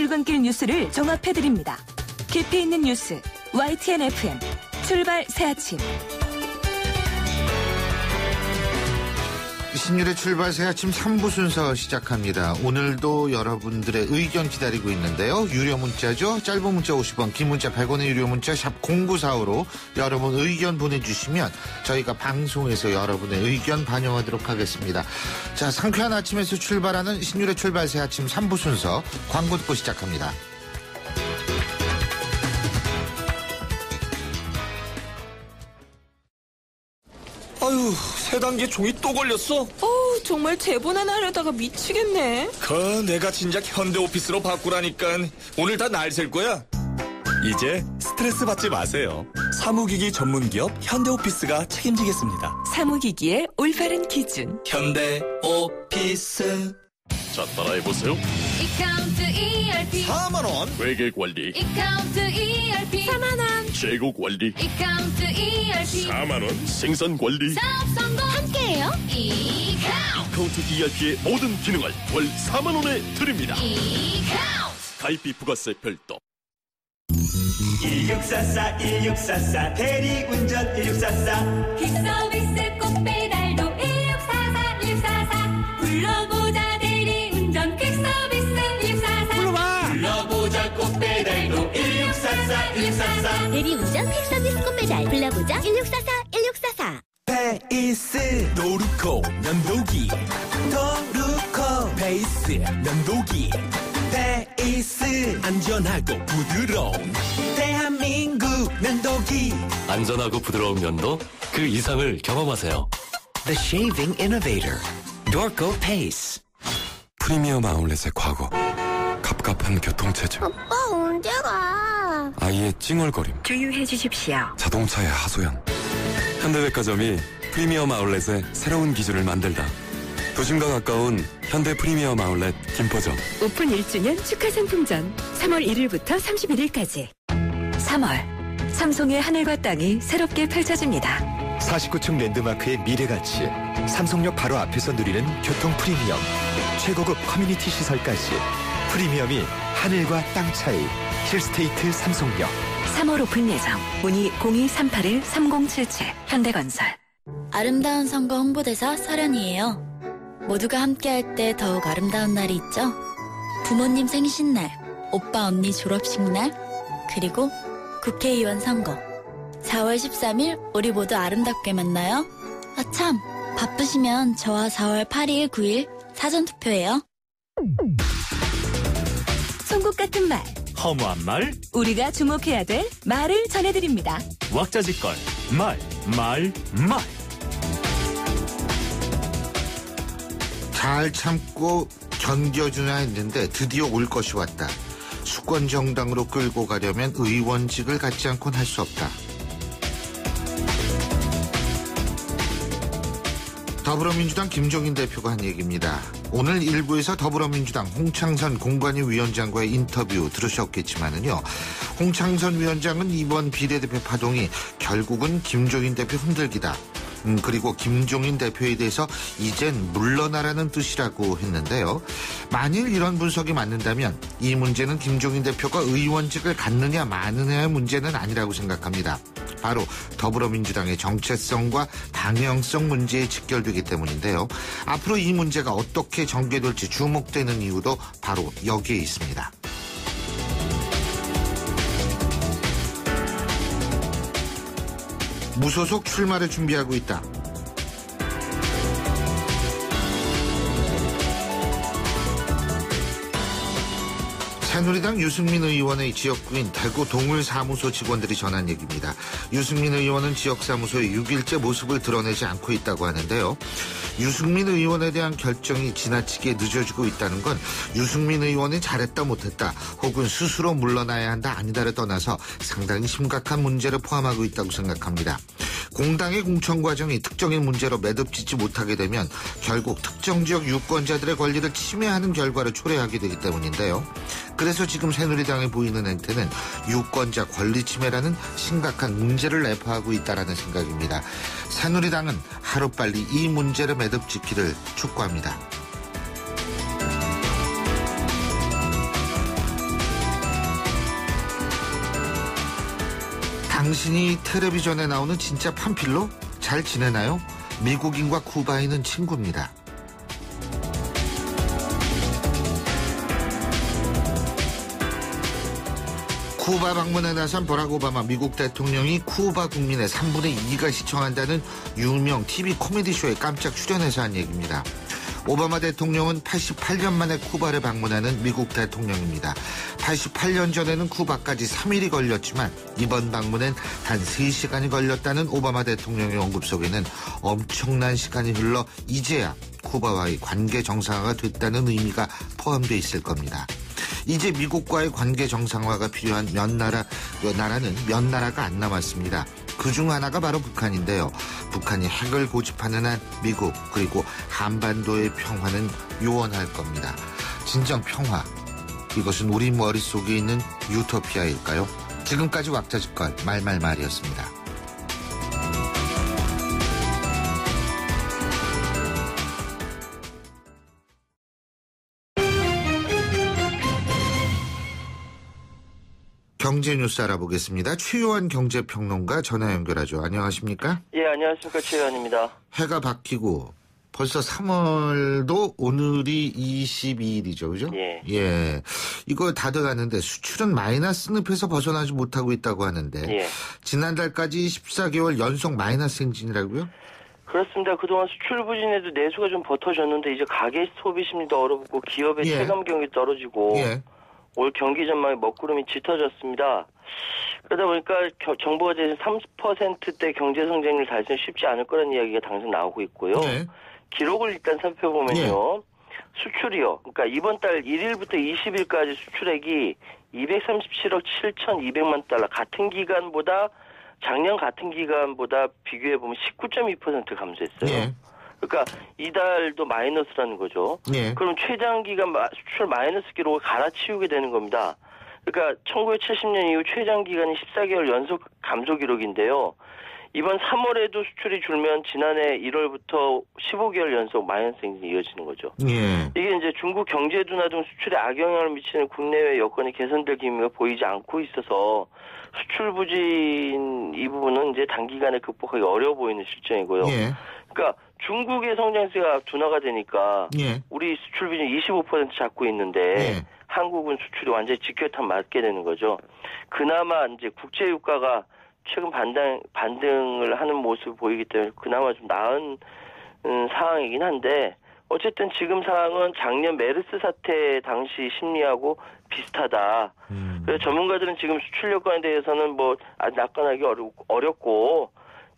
출근길 뉴스를 종합해드립니다. 깊이 있는 뉴스 YTN FM 출발 새아침. 신율의 출발 새아침 3부 순서 시작합니다. 오늘도 여러분들의 의견 기다리고 있는데요. 유료 문자죠. 짧은 문자 50원, 긴 문자 100원의 유료 문자 샵 0945로 여러분 의견 보내주시면 저희가 방송에서 여러분의 의견 반영하도록 하겠습니다. 자, 상쾌한 아침에서 출발하는 신율의 출발 새아침 3부 순서 광고 듣고 시작합니다. 아유, 세 단계 종이 또 걸렸어? 정말 제보나 하려다가 미치겠네. 내가 진작 현대오피스로 바꾸라니까. 오늘 다 날 셀 거야. 이제 스트레스 받지 마세요. 사무기기 전문기업 현대오피스가 책임지겠습니다. 사무기기의 올바른 기준 현대오피스. 자, 따라해보세요. 이카운트 ERP 4만원. 회계관리 이카운트 ERP 4만원. 재고관리 이카운트 ERP 4만원, 생산관리 사업 성공 함께해요. 이카운트 ERP의 모든 기능을 월 4만원에 드립니다. 이카운트 가입비 부가세 별도. 1644 대리운전 1644 퀵서비스 꼭 배달도 1644 불러보자 대리운전 퀵서비스 1644 불러보자 꼭 배달도 1644 대리운전 퀵서비스 꼭 배달 불러보자 1644 베이스 노루코 면도기. 도루코 베이스 면도기. 베이스 안전하고 부드러운 대한민국 면도기 안전하고 부드러운 면도 그 이상을 경험하세요. The Shaving Innovator Dorco Pace. 프리미엄 아울렛의 과거. 갑갑한 교통체증. 오빠 언제 가? 아이의 찡얼거림. 주유해 주십시오. 자동차의 하소연. 현대백화점이 프리미엄 아울렛의 새로운 기준을 만들다. 도심과 가까운 현대 프리미엄 아울렛 김포점. 오픈 1주년 축하 상품전 3월 1일부터 31일까지. 3월 삼송의 하늘과 땅이 새롭게 펼쳐집니다. 49층 랜드마크의 미래가치, 삼성역 바로 앞에서 누리는 교통 프리미엄, 최고급 커뮤니티 시설까지 프리미엄이 하늘과 땅 차이. 힐스테이트 삼성역. 3월 오픈 예정. 문의 0238-3077 현대건설. 아름다운 선거 홍보대사 설연이에요. 모두가 함께할 때 더욱 아름다운 날이 있죠. 부모님 생신날, 오빠 언니 졸업식날, 그리고 국회의원 선거. 4월 13일 우리 모두 아름답게 만나요. 참, 바쁘시면 저와 4월 8일, 9일 사전투표해요. 송곳 같은 말, 허무한 말, 우리가 주목해야 될 말을 전해드립니다. 왁자지껄 말. 잘 참고 견뎌주나 했는데 드디어 올 것이 왔다. 수권 정당으로 끌고 가려면 의원직을 갖지 않고는 할 수 없다. 더불어민주당 김종인 대표가 한 얘기입니다. 오늘 일부에서 더불어민주당 홍창선 공관위 위원장과의 인터뷰 들으셨겠지만은요. 홍창선 위원장은 이번 비례대표 파동이 결국은 김종인 대표 흔들기다. 그리고 김종인 대표에 대해서 이젠 물러나라는 뜻이라고 했는데요. 만일 이런 분석이 맞는다면 이 문제는 김종인 대표가 의원직을 갖느냐 마느냐의 문제는 아니라고 생각합니다. 바로 더불어민주당의 정체성과 방향성 문제에 직결되기 때문인데요. 앞으로 이 문제가 어떻게 전개될지 주목되는 이유도 바로 여기에 있습니다. 무소속 출마를 준비하고 있다. 새누리당 유승민 의원의 지역구인 대구 동울사무소 직원들이 전한 얘기입니다. 유승민 의원은 지역사무소에 6일째 모습을 드러내지 않고 있다고 하는데요. 유승민 의원에 대한 결정이 지나치게 늦어지고 있다는 건 유승민 의원이 잘했다 못했다 혹은 스스로 물러나야 한다 아니다를 떠나서 상당히 심각한 문제를 포함하고 있다고 생각합니다. 공당의 공천 과정이 특정인 문제로 매듭짓지 못하게 되면 결국 특정 지역 유권자들의 권리를 침해하는 결과를 초래하게 되기 때문인데요. 그래서 지금 새누리당에 보이는 행태는 유권자 권리 침해라는 심각한 문제를 내포하고 있다는 생각입니다. 새누리당은 하루빨리 이 문제를 매듭짓기를 촉구합니다. 당신이 텔레비전에 나오는 진짜 판필로? 잘 지내나요? 미국인과 쿠바인은 친구입니다. 쿠바 방문에 나선 버락 오바마 미국 대통령이 쿠바 국민의 3분의 2가 시청한다는 유명 TV 코미디쇼에 깜짝 출연해서 한 얘기입니다. 오바마 대통령은 88년 만에 쿠바를 방문하는 미국 대통령입니다. 88년 전에는 쿠바까지 3일이 걸렸지만 이번 방문엔 단 3시간이 걸렸다는 오바마 대통령의 언급 속에는 엄청난 시간이 흘러 이제야 쿠바와의 관계 정상화가 됐다는 의미가 포함되어 있을 겁니다. 이제 미국과의 관계 정상화가 필요한 나라는 몇 나라가 안 남았습니다. 그중 하나가 바로 북한인데요. 북한이 핵을 고집하는 한 미국 그리고 한반도의 평화는 요원할 겁니다. 진정 평화, 이것은 우리 머릿속에 있는 유토피아일까요? 지금까지 왁자지껄 말말말이었습니다. 경제 뉴스 알아보겠습니다. 최요한 경제평론가 전화 연결하죠. 안녕하십니까? 예, 안녕하십니까. 최요한입니다. 해가 바뀌고 벌써 3월도 오늘이 22일이죠. 그죠? 예. 예. 이거 다들 아는데 수출은 마이너스 늪에서 벗어나지 못하고 있다고 하는데 예. 지난달까지 14개월 연속 마이너스 행진이라고요? 그렇습니다. 그동안 수출 부진에도 내수가 좀 버텨졌는데 이제 가계 소비 심리도 얼어붙고 기업의 예. 체감 경기 떨어지고 예. 올 경기 전망에 먹구름이 짙어졌습니다. 그러다 보니까 정부가 이제 30%대 경제 성장률 달성이 쉽지 않을 거라는 이야기가 당장 나오고 있고요. 예. 기록을 일단 살펴보면요. 수출이요. 그러니까 이번 달 1일부터 20일까지 수출액이 237억 7,200만 달러. 같은 기간보다 작년 같은 기간보다 비교해보면 19.2% 감소했어요. 예. 그러니까 이달도 마이너스라는 거죠. 예. 그럼 최장 기간 수출 마이너스 기록을 갈아치우게 되는 겁니다. 그러니까 1970년 이후 최장 기간이 14개월 연속 감소 기록인데요. 이번 3월에도 수출이 줄면 지난해 1월부터 15개월 연속 마이너스 행진이 이어지는 거죠. 예. 이게 이제 중국 경제 둔화 등 수출에 악영향을 미치는 국내외 여건이 개선될 기미가 보이지 않고 있어서 수출 부진 이 부분은 이제 단기간에 극복하기 어려워 보이는 실정이고요. 예. 그러니까 중국의 성장세가 둔화가 되니까 예. 우리 수출 비중 25% 잡고 있는데 예. 한국은 수출이 완전히 직격탄 맞게 되는 거죠. 그나마 이제 국제 유가가 최근 반등을 하는 모습을 보이기 때문에 그나마 좀 나은 상황이긴 한데 어쨌든 지금 상황은 작년 메르스 사태 당시 심리하고 비슷하다. 그래서 전문가들은 지금 수출 여건에 대해서는 뭐 아주 낙관하기 어렵고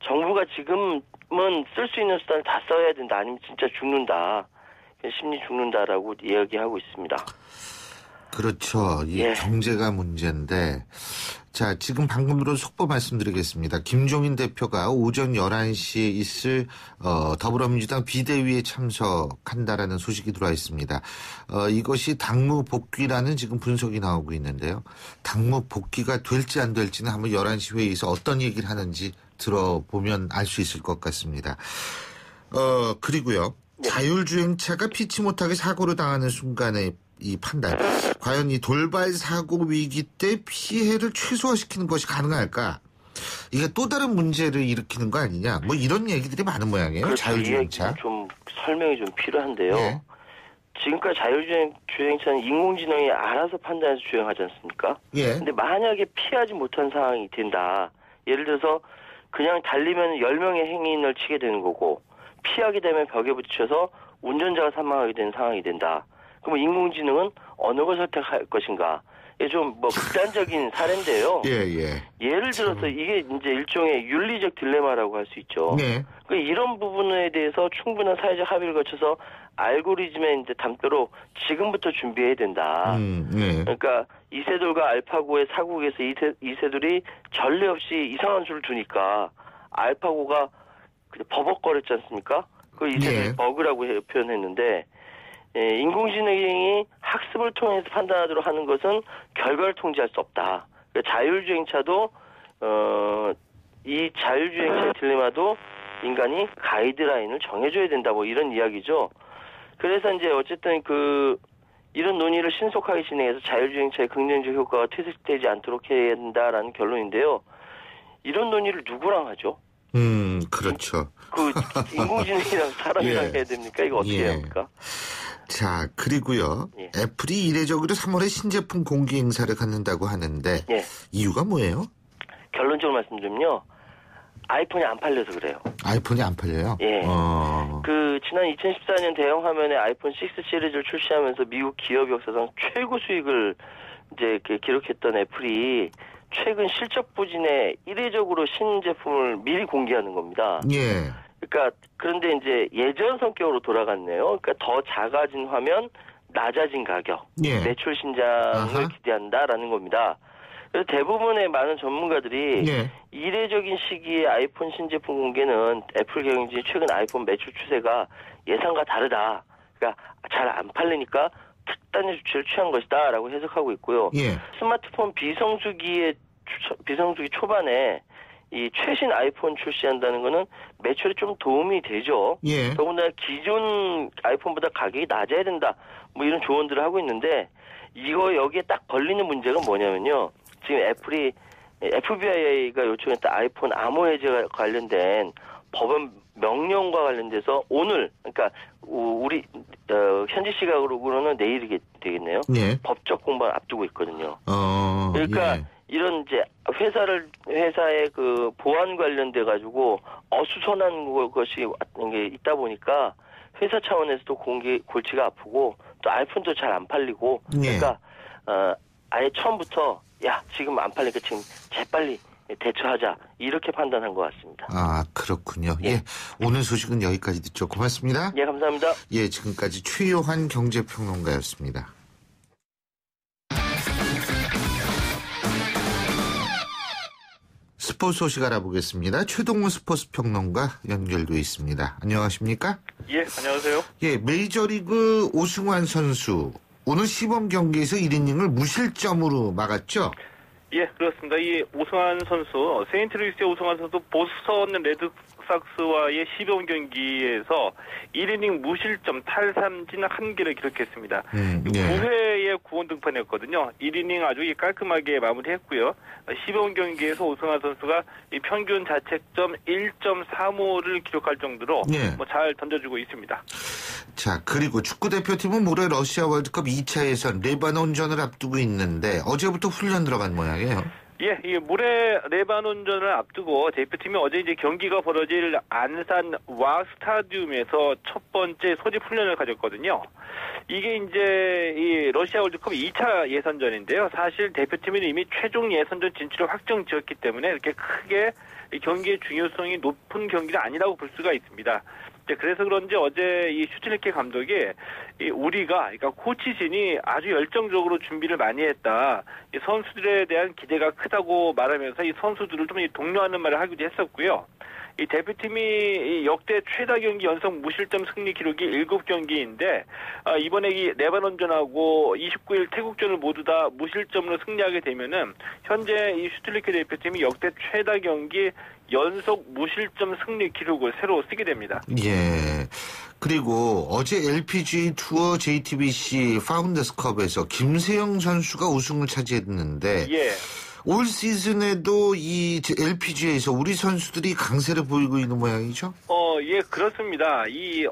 정부가 지금은 쓸 수 있는 수단을 다 써야 된다. 아니면 진짜 죽는다. 심리 죽는다라고 이야기하고 있습니다. 그렇죠. 이 예. 경제가 문제인데 자 지금 방금으로 속보 말씀드리겠습니다. 김종인 대표가 오전 11시에 있을 더불어민주당 비대위에 참석한다라는 소식이 들어와 있습니다. 이것이 당무 복귀라는 지금 분석이 나오고 있는데요. 당무 복귀가 될지 안 될지는 한번 11시 회의에서 어떤 얘기를 하는지 들어보면 알 수 있을 것 같습니다. 그리고요. 네. 자율주행차가 피치 못하게 사고를 당하는 순간에 이 판단. 과연 이 돌발 사고 위기 때 피해를 최소화시키는 것이 가능할까? 이게 또 다른 문제를 일으키는 거 아니냐? 뭐 이런 얘기들이 많은 모양이에요. 그렇죠. 자율주행차. 좀 설명이 좀 필요한데요. 네. 지금까지 자율주행차는 인공지능이 알아서 판단해서 주행하지 않습니까? 예. 근데 만약에 피하지 못한 상황이 된다. 예를 들어서 그냥 달리면 10명의 행인을 치게 되는 거고 피하게 되면 벽에 부딪혀서 운전자가 사망하게 되는 상황이 된다. 그럼 인공지능은 어느 걸 선택할 것인가? 이게 좀 뭐 극단적인 사례인데요. 예. 예를 들어서 이게 이제 일종의 윤리적 딜레마라고 할 수 있죠. 네. 그러니까 이런 부분에 대해서 충분한 사회적 합의를 거쳐서 알고리즘의 이제 담대로 지금부터 준비해야 된다. 네. 그러니까 이세돌과 알파고의 사국에서 이세돌이 전례 없이 이상한 수를 두니까 알파고가 버벅거렸지 않습니까? 그 이세돌이 네. 버그라고 표현했는데 인공지능이 학습을 통해서 판단하도록 하는 것은 결과를 통제할 수 없다. 그러니까 자율주행차도 이 자율주행차의 딜레마도 인간이 가이드라인을 정해줘야 된다. 뭐 이런 이야기죠. 그래서 이제 어쨌든 이런 논의를 신속하게 진행해서 자율주행차의 긍정적 효과가 퇴색되지 않도록 해야 된다라는 결론인데요. 이런 논의를 누구랑 하죠? 그렇죠. 그 인공지능이랑 사람이랑 예. 해야 됩니까? 이거 어떻게 예. 해야 합니까? 자, 그리고요. 예. 애플이 이례적으로 3월에 신제품 공개 행사를 갖는다고 하는데 예. 이유가 뭐예요? 결론적으로 말씀드리면요. 아이폰이 안 팔려서 그래요. 아이폰이 안 팔려요? 예. 그 지난 2014년 대형 화면의 아이폰 6 시리즈를 출시하면서 미국 기업 역사상 최고 수익을 이제 기록했던 애플이 최근 실적 부진에 이례적으로 신제품을 미리 공개하는 겁니다. 예. 그러니까 그런데 이제 예전 성격으로 돌아갔네요. 그러니까 더 작아진 화면, 낮아진 가격, 예. 매출 신장을 아하. 기대한다라는 겁니다. 그래서 대부분의 많은 전문가들이 예. 이례적인 시기에 아이폰 신제품 공개는 애플 경영진이 최근 아이폰 매출 추세가 예상과 다르다. 그러니까 잘 안 팔리니까 특단의 조치를 취한 것이다라고 해석하고 있고요. 예. 스마트폰 비성수기 초반에 이 최신 아이폰 출시한다는 거는 매출에 좀 도움이 되죠. 예. 더군다나 기존 아이폰보다 가격이 낮아야 된다. 뭐 이런 조언들을 하고 있는데 이거 여기에 딱 걸리는 문제가 뭐냐면요. 지금 애플이 FBI가 요청했던 아이폰 암호 해제와 관련된 법원 명령과 관련돼서 오늘 그러니까 우리 현지 시각으로는 내일이 되겠네요. 예. 법적 공방을 앞두고 있거든요. 그러니까 예. 이런 이제 회사의 그 보안 관련돼 가지고 어수선한 것이 있다 보니까 회사 차원에서도 골치가 아프고 또 아이폰도 잘 안 팔리고 예. 그러니까 아예 처음부터 야 지금 안 팔리니까 지금 재빨리 대처하자 이렇게 판단한 것 같습니다. 아, 그렇군요. 예. 오늘 소식은 여기까지 듣죠. 고맙습니다. 예, 감사합니다. 예, 지금까지 최요한 경제평론가였습니다. 스포츠 소식 알아보겠습니다. 최동훈 스포츠 평론가 연결돼 있습니다. 안녕하십니까? 예, 안녕하세요. 예, 메이저리그 오승환 선수 오늘 시범 경기에서 1이닝을 무실점으로 막았죠? 예, 그렇습니다. 이 오승환 선수, 세인트루이스의 오승환 선수 보스턴 레드삭스와의 시범 경기에서 1이닝 무실점 탈삼진 1개를 기록했습니다. 예. 9회에 9원 등판했거든요. 1이닝 아주 깔끔하게 마무리했고요. 시범 경기에서 오승환 선수가 이 평균 자책점 1.35를 기록할 정도로 예. 잘 던져주고 있습니다. 자, 그리고 축구대표팀은 모레 러시아 월드컵 2차 예선 레바논전을 앞두고 있는데 어제부터 훈련 들어간 모양이에요. 예, 이 모레 레바논전을 앞두고 대표팀이 어제 이제 경기가 벌어질 안산 와 스타디움에서 첫 번째 소집 훈련을 가졌거든요. 이게 이제 이 러시아 월드컵 2차 예선전인데요. 사실 대표팀은 이미 최종 예선전 진출을 확정 지었기 때문에 이렇게 크게 이 경기의 중요성이 높은 경기는 아니라고 볼 수가 있습니다. 그래서 그런지 어제 이 슈틸리케 감독이 그러니까 코치진이 아주 열정적으로 준비를 많이 했다. 이 선수들에 대한 기대가 크다고 말하면서 이 선수들을 좀 독려하는 말을 하기도 했었고요. 이 대표팀이 역대 최다 경기 연속 무실점 승리 기록이 7경기인데 이번에 이 레바논전하고 29일 태국전을 모두 다 무실점으로 승리하게 되면은 현재 이 슈틸리케 대표팀이 역대 최다 경기 연속 무실점 승리 기록을 새로 쓰게 됩니다. 예. 그리고 어제 LPGA 투어 JTBC 파운더스컵에서 김세영 선수가 우승을 차지했는데 예. 올 시즌에도 이 LPGA에서 우리 선수들이 강세를 보이고 있는 모양이죠? 예, 그렇습니다.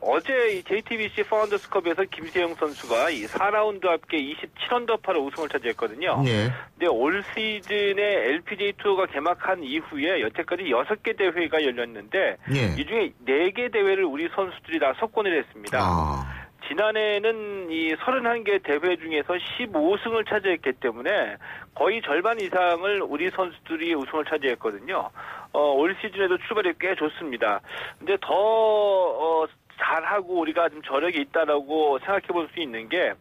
어제 이 JTBC 파운더스컵에서 김세영 선수가 이 4라운드 합계 27언더파로 우승을 차지했거든요. 예. 근데 올 시즌에 LPGA 투어가 개막한 이후에 여태까지 6개 대회가 열렸는데 예. 이 중에 4개 대회를 우리 선수들이 다 석권을 했습니다. 지난해에는 이 31개 대회 중에서 15승을 차지했기 때문에 거의 절반 이상을 우리 선수들이 우승을 차지했거든요. 올 시즌에도 출발이 꽤 좋습니다. 근데 더 잘하고 우리가 좀 저력이 있다라고 생각해 볼 수 있는 게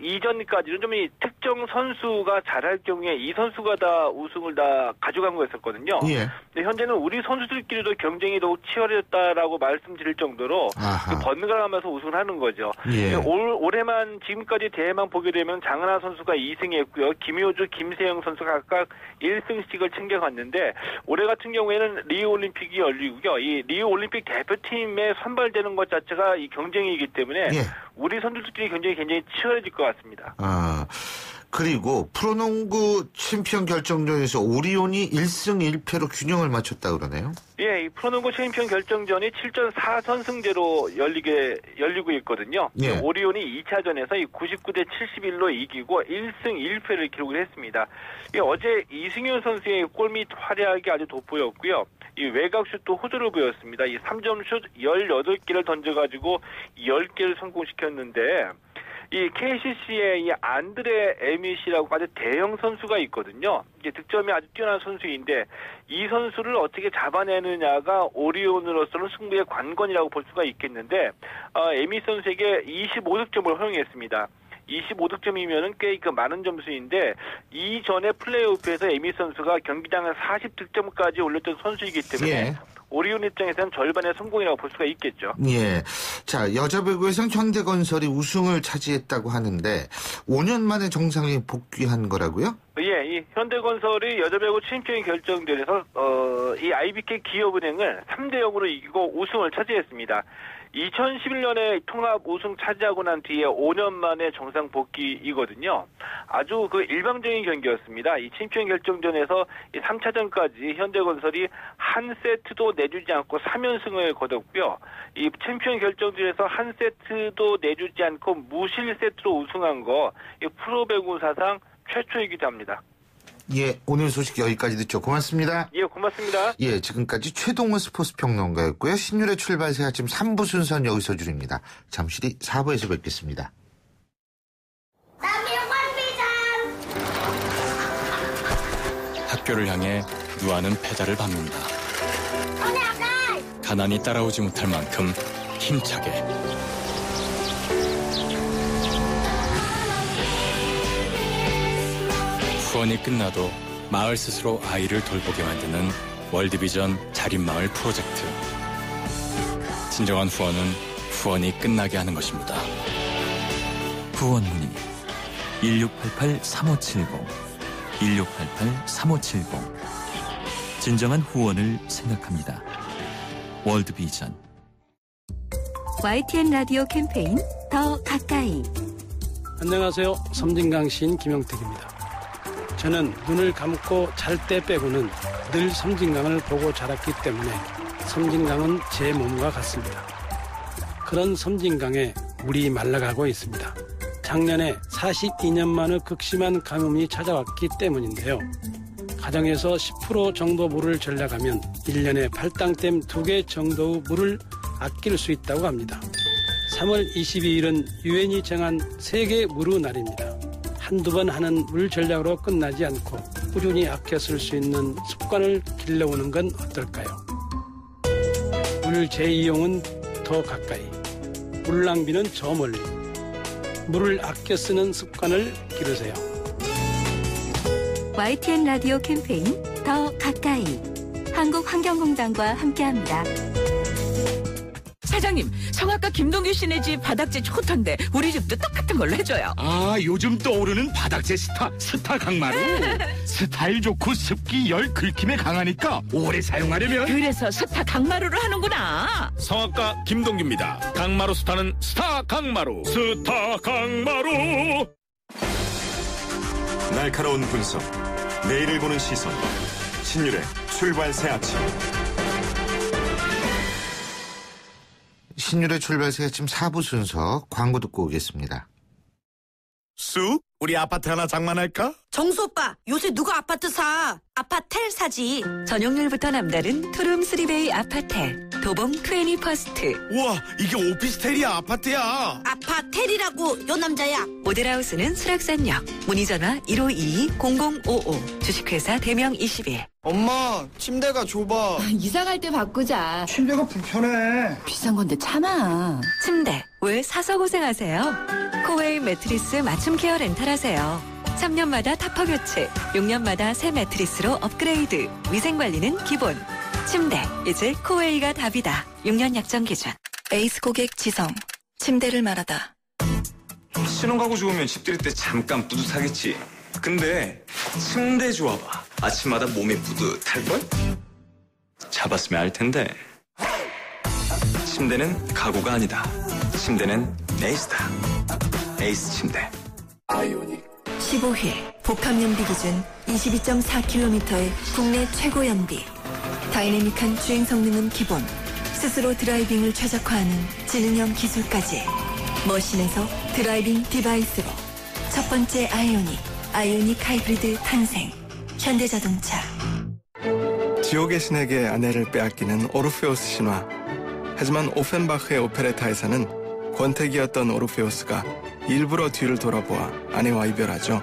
이전까지는 좀 이 특정 선수가 잘할 경우에 이 선수가 다 우승을 다 가져간 거였었거든요. 예. 근데 현재는 우리 선수들끼리도 경쟁이 더욱 치열해졌다라고 말씀드릴 정도로 번갈아가면서 우승을 하는 거죠. 예. 올해만 지금까지 대회만 보게 되면 장은하 선수가 2승했고요. 김효주, 김세영 선수가 각각 1승씩을 챙겨갔는데 올해 같은 경우에는 리우 올림픽이 열리고요. 이 리우 올림픽 대표팀에 선발되는 것 자체가 이 경쟁이기 때문에 우리 선수들끼리 굉장히 치열해질 것 같습니다. 그리고 프로농구 챔피언 결정전에서 오리온이 1승 1패로 균형을 맞췄다 그러네요. 예, 이 프로농구 챔피언 결정전이 7전 4선승제로 열리고 있거든요. 예. 오리온이 2차전에서 99대 71로 이기고 1승 1패를 기록을 했습니다. 어제 이승윤 선수의 골밑 활약이 아주 돋보였고요. 이 외곽슛도 호조를 보였습니다. 이 3점슛 18개를 던져가지고 10개를 성공시켰는데, 이 KCC의 이 안드레 에밋이라고 아주 대형 선수가 있거든요. 이게 득점이 아주 뛰어난 선수인데, 이 선수를 어떻게 잡아내느냐가 오리온으로서는 승부의 관건이라고 볼 수가 있겠는데, 에밋 선수에게 25득점을 허용했습니다. 25득점이면은 꽤 많은 점수인데, 이전에 플레이오프에서 에밋 선수가 경기장에 40득점까지 올렸던 선수이기 때문에, 예. 오리온 입장에서는 절반의 성공이라고 볼 수가 있겠죠. 예. 자, 여자 배구에서는 현대건설이 우승을 차지했다고 하는데 5년 만에 정상에 복귀한 거라고요? 예, 이 현대건설이 여자 배구 챔피언 결정전에서 이 IBK 기업은행을 3대 0으로 이기고 우승을 차지했습니다. 2011년에 통합 우승 차지하고 난 뒤에 5년 만에 정상 복귀이거든요. 아주 일방적인 경기였습니다. 이 챔피언 결정전에서 이 3차전까지 현대건설이 한 세트도 내주지 않고 3연승을 거뒀고요. 이 챔피언 결정전에서 한 세트도 내주지 않고 무실 세트로 우승한 거, 이 프로배구 사상 최초이기도 합니다. 예, 오늘 소식 여기까지 듣죠. 고맙습니다. 예, 고맙습니다. 예, 지금까지 최동호 스포츠평론가였고요. 신율의 출발새 아침 3부 순서는 여기서 줄입니다. 잠시 뒤 4부에서 뵙겠습니다. 학교를 향해 누아는 페달을 밟는다. 가난이 따라오지 못할 만큼 힘차게. 후원이 끝나도 마을 스스로 아이를 돌보게 만드는 월드비전 자립마을 프로젝트. 진정한 후원은 후원이 끝나게 하는 것입니다. 후원 문의 1688-3570 1688-3570 진정한 후원을 생각합니다. 월드비전. YTN 라디오 캠페인 더 가까이. 안녕하세요. 섬진강 시인 김용택입니다. 저는 눈을 감고 잘 때 빼고는 늘 섬진강을 보고 자랐기 때문에 섬진강은 제 몸과 같습니다. 그런 섬진강에 물이 말라가고 있습니다. 작년에 42년 만의 극심한 가뭄이 찾아왔기 때문인데요. 가정에서 10% 정도 물을 절약하면 1년에 팔당댐 2개 정도의 물을 아낄 수 있다고 합니다. 3월 22일은 유엔이 정한 세계 무료 날입니다. 한두 번 하는 물 전략으로 끝나지 않고 꾸준히 아껴 쓸 수 있는 습관을 길러오는 건 어떨까요? 물 재이용은 더 가까이, 물 낭비는 저 멀리. 물을 아껴 쓰는 습관을 기르세요. YTN 라디오 캠페인 더 가까이. 한국환경공단과 함께합니다. 사장님, 성악가 김동규 씨네 집 바닥재 좋던데 우리 집도 똑같은 걸로 해줘요. 아, 요즘 떠오르는 바닥재 스타 강마루. 스타일 좋고 습기 열 긁힘에 강하니까 오래 사용하려면. 그래서 스타 강마루를 하는구나. 성악가 김동규입니다. 강마루 스타는 스타 강마루. 스타 강마루. 날카로운 분석, 내일을 보는 시선. 신율의 출발새 아침. 신율의 출발새 아침 4부 순서 광고 듣고 오겠습니다. 쑥, 우리 아파트 하나 장만할까? 정수 오빠, 요새 누가 아파트 사? 아파텔 사지. 전용률부터 남다른 투룸 3베이 아파텔 도봉 21스트. 우와, 이게 오피스텔이야 아파트야? 아파텔이라고, 요 남자야. 모델하우스는 수락산역. 문의전화 1522-0055. 주식회사 대명 21. 엄마, 침대가 좁아. 이사 갈 때 바꾸자. 침대가 불편해. 비싼 건데 참아. 침대 왜 사서 고생하세요? 코웨이 매트리스 맞춤 케어 렌탈하세요. 3년마다 타퍼 교체, 6년마다 새 매트리스로 업그레이드. 위생관리는 기본. 침대 이제 코웨이가 답이다. 6년 약정 기준. 에이스 고객 지성. 침대를 말하다. 신혼가구 좋으면 집들일 때 잠깐 뿌듯하겠지. 근데 침대 좋아봐. 아침마다 몸이 뿌듯할걸? 잡았으면 알 텐데. 침대는 가구가 아니다. 침대는 에이스다. 에이스 침대. 아이오닉 15회 복합연비 기준 22.4km의 국내 최고 연비. 다이내믹한 주행 성능은 기본. 스스로 드라이빙을 최적화하는 지능형 기술까지. 머신에서 드라이빙 디바이스로 첫 번째 아이오닉 하이브리드 탄생. 현대자동차. 지옥의 신에게 아내를 빼앗기는 오르페우스 신화. 하지만 오펜바흐의 오페레타에서는 권태기였던 오르페우스가 일부러 뒤를 돌아보아 아내와 이별하죠.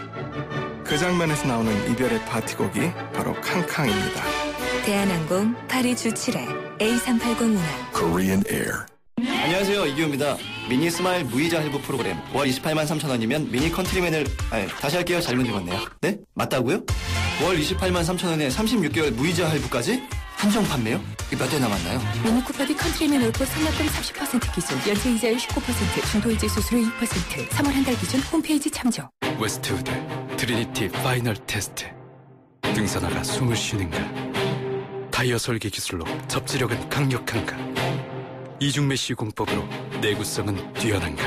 그 장면에서 나오는 이별의 파티곡이 바로 캉캉입니다. 대한항공 파리 주7회 A380 운항. Korean Air. 안녕하세요, 이규호입니다. 미니 스마일 무이자 할부 프로그램 월 28만 3천 원이면 미니 컨트리맨을 다시 할게요. 잘못 읽었네요. 네? 맞다고요? 월 28만 3천 원에 36개월 무이자 할부까지? 한정 판매요? 이게 몇 대 남았나요? 미니 쿠파비 컨트리맨 올포 선납금 30% 기준, 연체 이자율 19%, 중도 이자 수수료 2%, 3월 한 달 기준 홈페이지 참조. 웨스트우드 트리니티 파이널 테스트. 등산화가 숨을 쉬는가? 타이어 설계 기술로 접지력은 강력한가? 이중 메쉬 공법으로 내구성은 뛰어난가?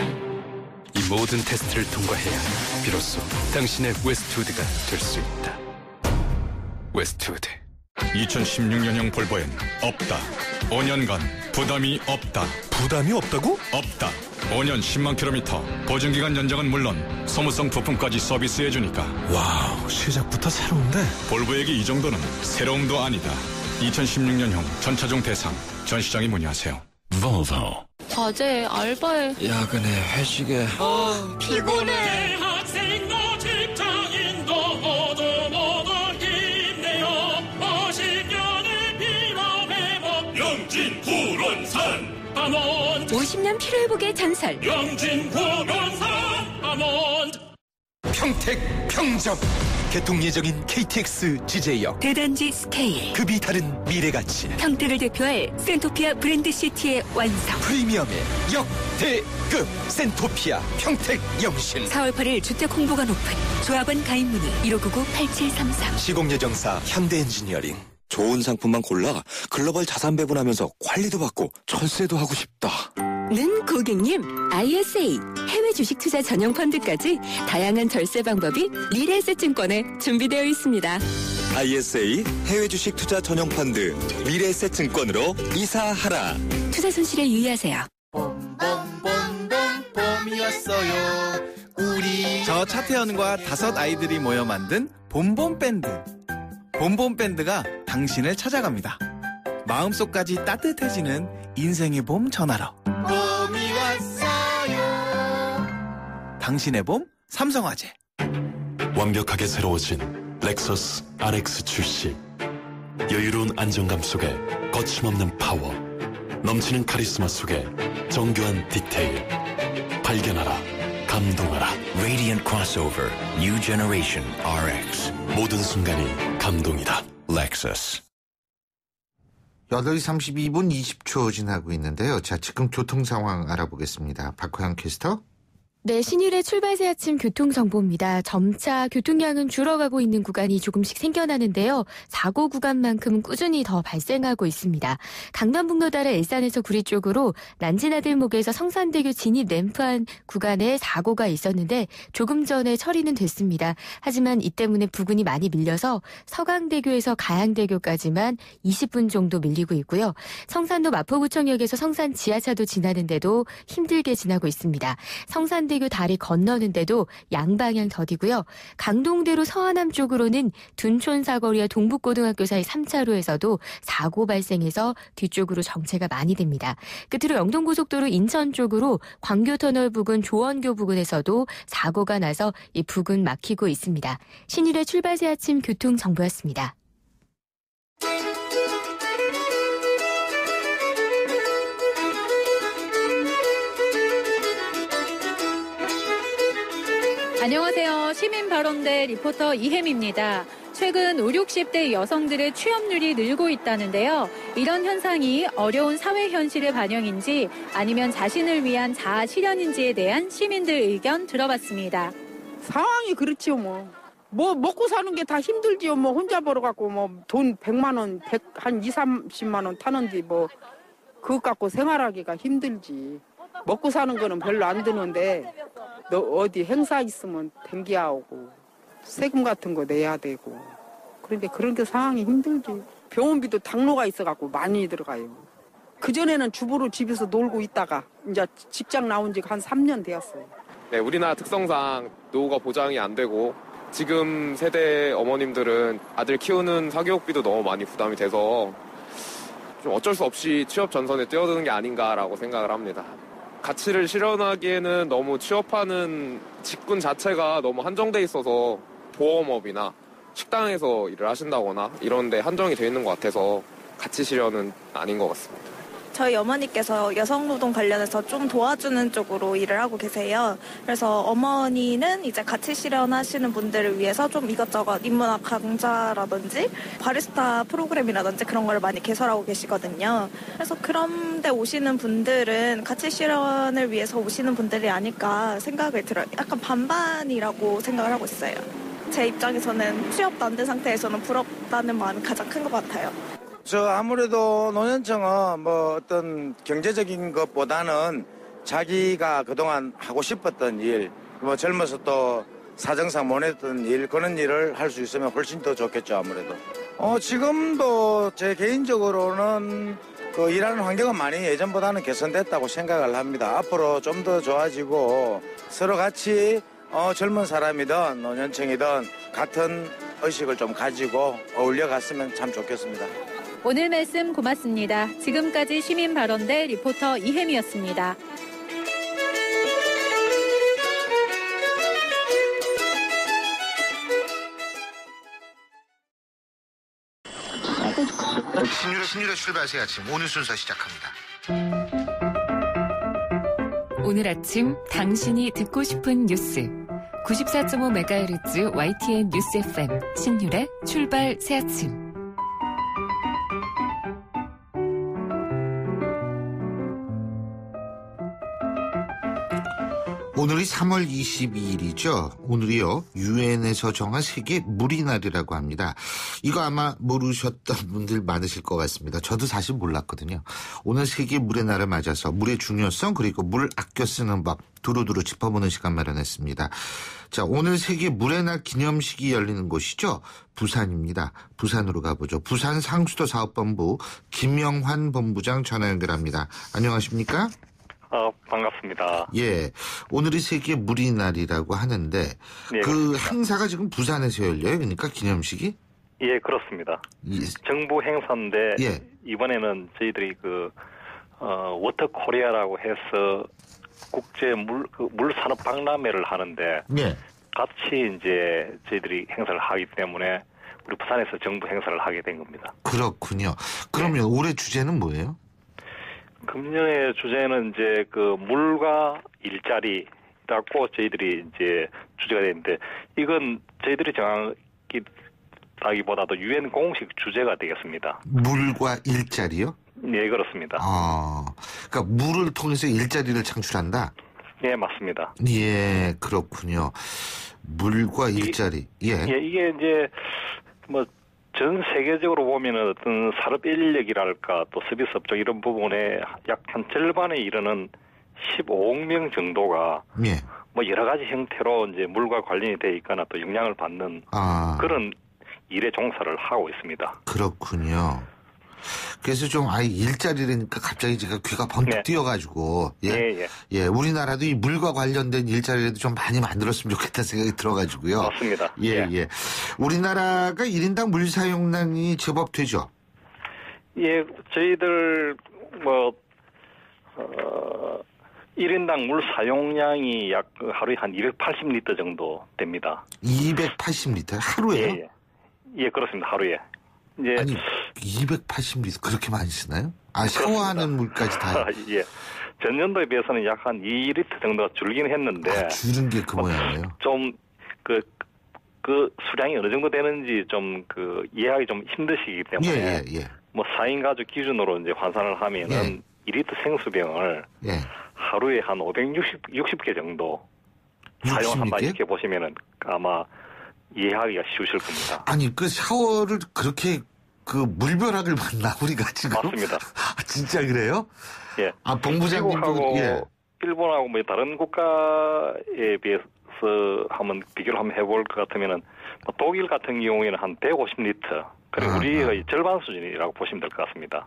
이 모든 테스트를 통과해야 비로소 당신의 웨스트우드가 될 수 있다. 웨스트우드. 2016년형 볼보엔 없다. 5년간 부담이 없다. 부담이 없다고? 없다. 5년 10만 킬로미터 보증기간 연장은 물론 소모성 부품까지 서비스해주니까. 와우, 시작부터 새로운데? 볼보에게 이 정도는 새로움도 아니다. 2016년형 전차종 대상. 전 시장에 문의하세요. Volvo. 과제, 알바에, 야근에, 회식에. 피곤해. 학생도 직장인도 모두 힘내요. 50년의 피로 회복 영진 구론산 아몬드. 50년 피로회복의 전설 영진 구론산 아몬드. 평택 평점. 개통 예정인 KTX GJ역. 대단지 스케일. 급이 다른 미래가치. 평택을 대표할 센토피아 브랜드 시티의 완성. 프리미엄의 역대급 센토피아 평택 영신. 4월 8일 주택 홍보관 오픈. 조합원 가입 문의 1599-8733. 시공예정사 현대엔지니어링. 좋은 상품만 골라 글로벌 자산 배분하면서 관리도 받고 철세도 하고 싶다. 는 고객님, ISA 해외 주식 투자 전용 펀드까지 다양한 절세 방법이 미래에셋증권에 준비되어 있습니다. ISA 해외 주식 투자 전용 펀드 미래에셋증권으로 이사하라. 투자 손실에 유의하세요. 봄이었어요. 우리 저 차태현과 5 아이들이 모여 만든 봄봄밴드. 봄봄밴드가 당신을 찾아갑니다. 마음속까지 따뜻해지는 인생의 봄 전화로. 봄이 왔어요. 당신의 봄 삼성화재. 완벽하게 새로워진 렉서스 RX 출시. 여유로운 안정감 속에 거침없는 파워. 넘치는 카리스마 속에 정교한 디테일. 발견하라. 감동하라. Radiant Crossover New Generation RX. 모든 순간이 감동이다. Lexus. 8시 32분 20초 지나고 있는데요. 자, 지금 교통 상황 알아보겠습니다. 박호영 캐스터. 네, 신일의 출발새 아침 교통정보입니다. 점차 교통량은 줄어가고 있는 구간이 조금씩 생겨나는데요. 사고 구간만큼 꾸준히 더 발생하고 있습니다. 강남북로 따라 일산에서 구리 쪽으로 난지나들목에서 성산대교 진입 램프안 구간에 사고가 있었는데 조금 전에 처리는 됐습니다. 하지만 이 때문에 부근이 많이 밀려서 서강대교에서 가양대교까지만 20분 정도 밀리고 있고요. 성산도 마포구청역에서 성산 지하차도 지나는데도 힘들게 지나고 있습니다. 성산대교 다리 건너는데도 양방향 더디고요. 강동대로 서하남 쪽으로는 둔촌 사거리와 동북고등학교 사이 3차로에서도 사고 발생해서 뒤쪽으로 정체가 많이 됩니다. 끝으로 영동고속도로 인천 쪽으로 광교터널 부근 조원교 부근에서도 사고가 나서 이 부근 막히고 있습니다. 신일의 출발새 아침 교통정보였습니다. 안녕하세요. 시민발언대 리포터 이혜미입니다. 최근 5, 60대 여성들의 취업률이 늘고 있다는데요. 이런 현상이 어려운 사회 현실의 반영인지 아니면 자신을 위한 자아 실현인지에 대한 시민들 의견 들어봤습니다. 상황이 그렇지요 뭐. 뭐 먹고 사는 게 다 힘들지요. 뭐 혼자 벌어갖고 뭐 돈 100만 원, 한 2, 30만 원 타는데 뭐 그것 갖고 생활하기가 힘들지. 먹고 사는 거는 별로 안 드는데 너 어디 행사 있으면 댕기야 오고 세금 같은 거 내야 되고 그런데 그런 게 상황이 힘들지. 병원비도 당로가 있어갖고 많이 들어가요. 그전에는 주부로 집에서 놀고 있다가 이제 직장 나온 지가 한 3년 되었어요. 네, 우리나라 특성상 노후가 보장이 안 되고 지금 세대 어머님들은 아들 키우는 사교육비도 너무 많이 부담이 돼서 좀 어쩔 수 없이 취업 전선에 뛰어드는 게 아닌가라고 생각을 합니다. 가치를 실현하기에는 너무 취업하는 직군 자체가 너무 한정돼 있어서 보험업이나 식당에서 일을 하신다거나 이런 데 한정이 돼 있는 것 같아서 가치 실현은 아닌 것 같습니다. 저희 어머니께서 여성노동 관련해서 좀 도와주는 쪽으로 일을 하고 계세요. 그래서 어머니는 이제 가치 실현하시는 분들을 위해서 좀 이것저것 인문학 강좌라든지 바리스타 프로그램이라든지 그런 걸 많이 개설하고 계시거든요. 그래서 그런데 오시는 분들은 가치 실현을 위해서 오시는 분들이 아닐까 생각이 들어요. 약간 반반이라고 생각을 하고 있어요. 제 입장에서는 취업도 안 된 상태에서는 부럽다는 마음이 가장 큰 것 같아요. 아무래도 노년층은 뭐 어떤 경제적인 것보다는 자기가 그동안 하고 싶었던 일, 뭐 젊어서 또 사정상 못 했던 일, 그런 일을 할 수 있으면 훨씬 더 좋겠죠, 아무래도. 지금도 제 개인적으로는 그 일하는 환경은 많이 예전보다는 개선됐다고 생각을 합니다. 앞으로 좀 더 좋아지고 서로 같이 젊은 사람이든 노년층이든 같은 의식을 좀 가지고 어울려 갔으면 참 좋겠습니다. 오늘 말씀 고맙습니다. 지금까지 시민발언대 리포터 이혜미였습니다. 신율의 출발새 아침 오늘 순서 시작합니다. 오늘 아침 당신이 듣고 싶은 뉴스 94.5MHz YTN 뉴스 FM 신율의 출발 새 아침. 오늘이 3월 22일이죠. 오늘이요. 유엔에서 정한 세계 물의 날이라고 합니다. 이거 아마 모르셨던 분들 많으실 것 같습니다. 저도 사실 몰랐거든요. 오늘 세계 물의 날을 맞아서 물의 중요성 그리고 물을 아껴 쓰는 법 두루두루 짚어보는 시간 마련했습니다. 자, 오늘 세계 물의 날 기념식이 열리는 곳이죠. 부산입니다. 부산으로 가보죠. 부산 상수도 사업본부 김영환 본부장 전화 연결합니다. 안녕하십니까? 반갑습니다. 예. 오늘이 세계 물의 날이라고 하는데 예, 그 그렇습니다. 행사가 지금 부산에서 열려요? 그러니까 기념식이? 예, 그렇습니다. 정부 행사인데 예. 이번에는 저희들이 워터 코리아라고 해서 국제 물 산업 박람회를 하는데 예. 같이 이제 저희들이 행사를 하기 때문에 우리 부산에서 정부 행사를 하게 된 겁니다. 그렇군요. 그러면 올해 주제는 뭐예요? 금년의 주제는 이제 물과 일자리라고 저희들이 이제 주제가 되는데 이건 저희들이 정하기보다도 유엔 공식 주제가 되겠습니다. 물과 일자리요? 네, 그렇습니다. 그러니까 물을 통해서 일자리를 창출한다? 네, 맞습니다. 예, 그렇군요. 물과 일자리. 예, 이게 이제 전 세계적으로 보면은 어떤 산업 인력이랄까 또 서비스 업종 이런 부분에 약 한 절반에 이르는 15억 명 정도가 예. 여러 가지 형태로 이제 물과 관련이 돼 있거나 또 영향을 받는 그런 일에 종사를 하고 있습니다. 그렇군요. 그래서 좀 일자리라니까 갑자기 제가 귀가 번뜩 뛰어가지고 예, 우리나라도 이 물과 관련된 일자리라도 좀 많이 만들었으면 좋겠다는 생각이 들어가지고요. 맞습니다. 예. 우리나라가 1인당 물 사용량이 제법 되죠? 예, 저희들 1인당 물 사용량이 약 하루에 한 280리터 정도 됩니다. 280리터 하루에요? 예, 그렇습니다. 하루에. 아니 280리터 그렇게 많이 쓰나요? 샤워하는 물까지 다. 예. 전년도에 비해서는 약 한 2리터 정도가 줄긴 했는데. 줄은 게 그 모양이에요? 좀 그 수량이 어느 정도 되는지 좀 이해하기 좀 힘드시기 때문에. 예. 4인 가족 기준으로 이제 환산을 하면은 2리터 생수병을 하루에 한 560개 정도 사용한다 이렇게 보시면은 아마 이해하기가 쉬우실 겁니다. 아니 샤워를 그렇게 물벼락을 맞나 우리가 지금? 맞습니다. 진짜 그래요? 예. 본부장님도 일본하고 뭐 다른 국가에 비해서 한번 비교를 한번 해볼 것 같으면은 뭐 독일 같은 경우에는 한 150리터. 그리고 우리의 절반 수준이라고 보시면 될 것 같습니다.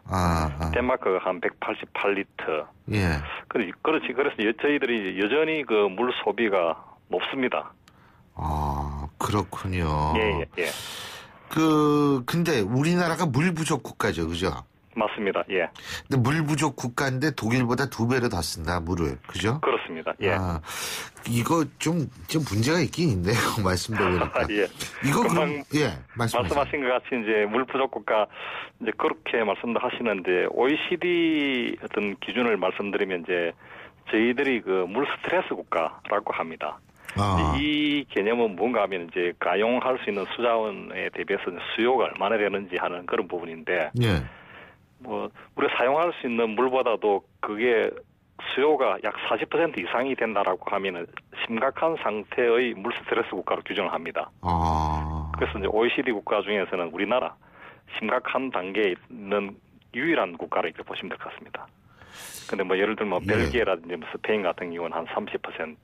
덴마크가 한 188리터. 예. 그렇지. 그래서 저희들이 여전히 그 물 소비가 높습니다. 그렇군요. 예. 근데 우리나라가 물 부족 국가죠, 그죠? 맞습니다. 예. 근데 물 부족 국가인데 독일보다 2배로 더 쓴다, 물을. 그죠? 그렇습니다. 예. 이거 좀 문제가 있긴 있네요, 말씀 들어보니까. 예. 이거 금방 말씀하신 것 같이 이제 물 부족 국가 이제 그렇게 말씀도 하시는데 OECD 어떤 기준을 말씀드리면 이제 저희들이 그 물 스트레스 국가라고 합니다. 이 개념은 뭔가 하면 이제 가용할 수 있는 수자원에 대비해서 수요가 얼마나 되는지 하는 그런 부분인데. 예. 뭐 우리가 사용할 수 있는 물보다도 그게 수요가 약 40% 이상이 된다라고 하면은 심각한 상태의 물 스트레스 국가로 규정을 합니다. 그래서 이제 OECD 국가 중에서는 우리나라 심각한 단계에 있는 유일한 국가로 이렇게 보시면 될 것 같습니다. 근데 뭐 예를 들면 벨기에라든지 뭐 스페인 같은 경우는 한 30%,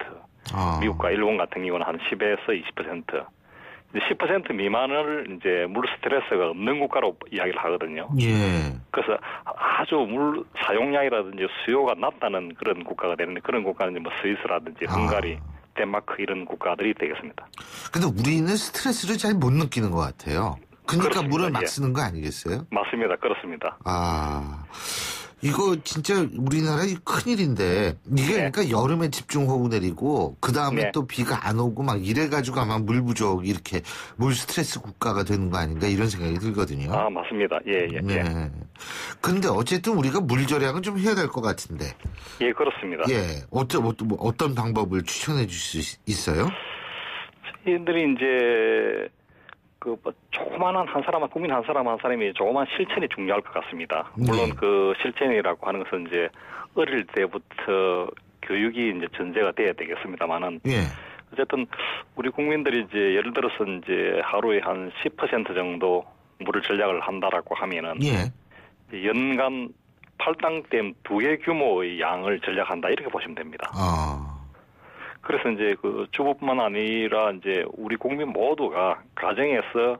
미국과 일본 같은 경우는 한 10에서 20%. 10% 미만을 이제 물 스트레스가 없는 국가로 이야기를 하거든요. 예. 그래서 아주 물 사용량이라든지 수요가 낮다는 그런 국가가 되는데 그런 국가는 뭐 스위스라든지 헝가리, 덴마크 이런 국가들이 되겠습니다. 근데 우리는 스트레스를 잘 못 느끼는 것 같아요. 그러니까 그렇습니다. 물을 막 예. 쓰는 거 아니겠어요? 맞습니다. 그렇습니다. 이거 진짜 우리나라의 큰일인데 이게 그러니까 여름에 집중호우 내리고 그 다음에 또 비가 안 오고 막 이래가지고 아마 물 부족 이렇게 물 스트레스 국가가 되는 거 아닌가 이런 생각이 들거든요. 맞습니다. 예. 근데 어쨌든 우리가 물 절약은 좀 해야 될 것 같은데. 예, 그렇습니다. 예. 어떤 방법을 추천해 주실 수 있어요? 저희들이 이제 그 조그마한 한 사람, 국민 한 사람이 조그만 실천이 중요할 것 같습니다. 물론 그 실천이라고 하는 것은 이제 어릴 때부터 교육이 이제 전제가 돼야 되겠습니다만은 어쨌든 우리 국민들이 이제 예를 들어서 이제 하루에 한 10% 정도 물을 절약을 한다라고 하면은 연간 팔당댐 2개 규모의 양을 절약한다 이렇게 보시면 됩니다. 그래서 이제 그 주부뿐만 아니라 이제 우리 국민 모두가 가정에서